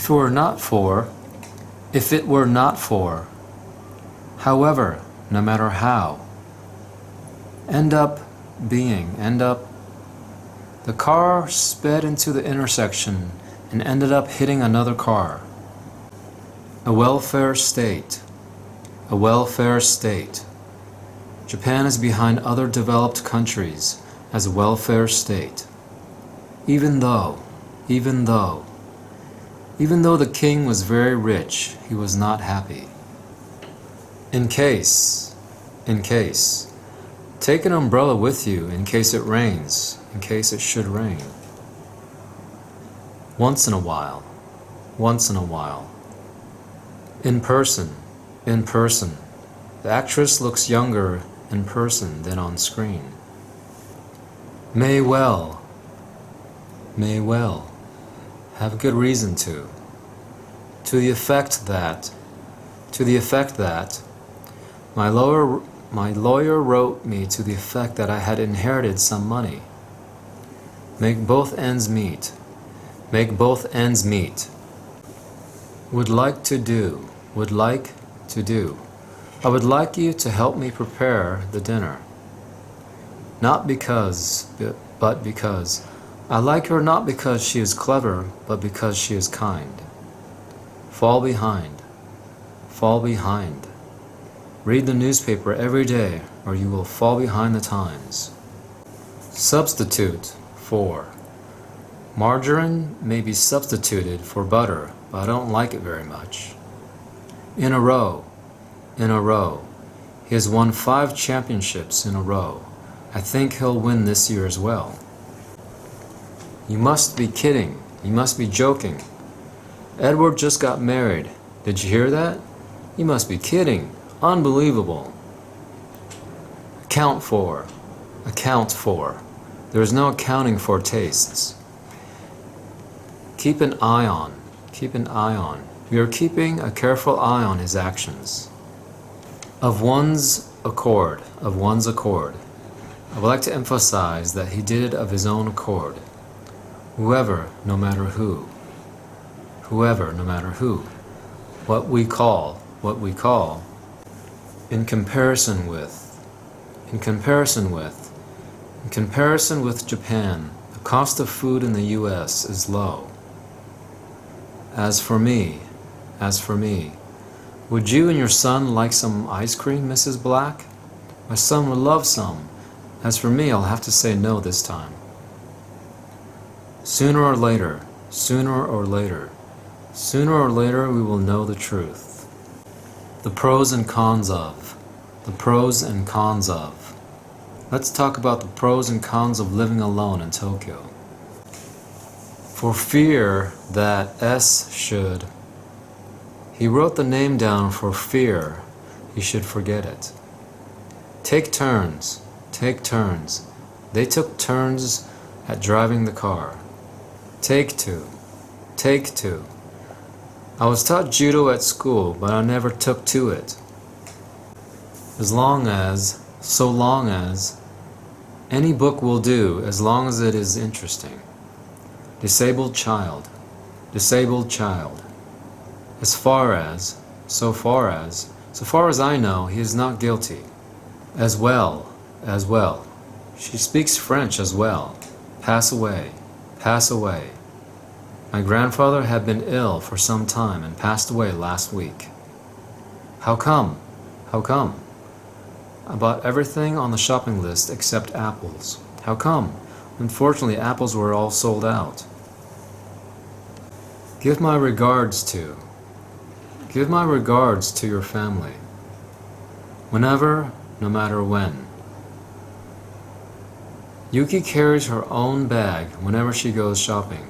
If it were not for, however, no matter how, end up. The car sped into the intersection and ended up hitting another car. A welfare state. Japan is behind other developed countries as a welfare state. Even though the king was very rich, he was not happy. In case. Take an umbrella with you in case it rains, in case it should rain. Once in a while. In person. The actress looks younger in person than on screen. May well. Have good reason to. To the effect that. My lawyer wrote me to the effect that I had inherited some money. Make both ends meet. Would like to do. I would like you to help me prepare the dinner. Not because, but because. I like her not because she is clever, but because she is kind. Fall behind. Read the newspaper every day, or you will fall behind the times. Substitute for. Margarine may be substituted for butter, but I don't like it very much. In a row. He has won 5 championships in a row. I think he'll win this year as well. You must be kidding. You must be joking. Edward just got married. Did you hear that? You must be kidding. Unbelievable. Account for. There is no accounting for tastes. Keep an eye on. We are keeping a careful eye on his actions. Of one's accord. I would like to emphasize that he did it of his own accord. Whoever, no matter who. What we call. In comparison with Japan, the cost of food in the U.S. is low. As for me, would you and your son like some ice cream, Mrs. Black? My son would love some. As for me, I'll have to say no this time. Sooner or later, we will know the truth. The pros and cons of. Let's talk about the pros and cons of living alone in Tokyo. For fear that S should. He wrote the name down for fear he should forget it. Take turns. They took turns at driving the car. Take two. I was taught judo at school, but I never took to it. So long as, any book will do as long as it is interesting. Disabled child. So far as I know, he is not guilty. As well. She speaks French as well. Pass away. My grandfather had been ill for some time and passed away last week. How come? I bought everything on the shopping list except apples. How come? Unfortunately, apples were all sold out. Give my regards to your family. Whenever, no matter when. Yuki carries her own bag whenever she goes shopping.